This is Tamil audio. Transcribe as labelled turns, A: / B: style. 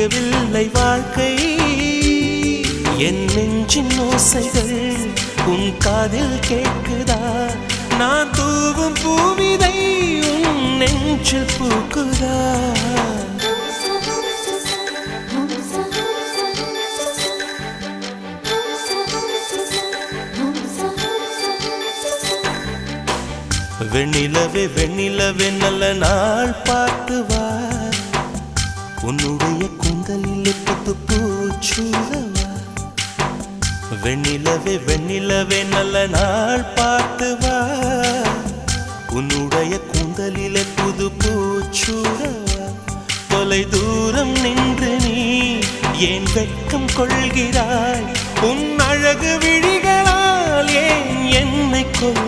A: புரியவில்லை வாழ்க்கை என் நெஞ்சின் ஓசைகள் உன் காதில் கேட்குதா நான் தூவும் பூவிதை உன் நெஞ்சில் பூக்குதா வெண்ணிலவே வெண்ணிலவே நல்ல நாள் பார்த்து வா உன்னுடைய கூந்தலில் புத்து பூச்சூடவா வெண்ணிலவே வெண்ணிலவே நல்ல நாள் பார்த்து வா உன்னுடைய கூந்தலில் புது பூச்சூடவா தொலை தூரம் நின்று நீ ஏன் வெட்கம் கொள்கிறாய் உன் அழகு விழிகளால் ஏன் என்னை கொள்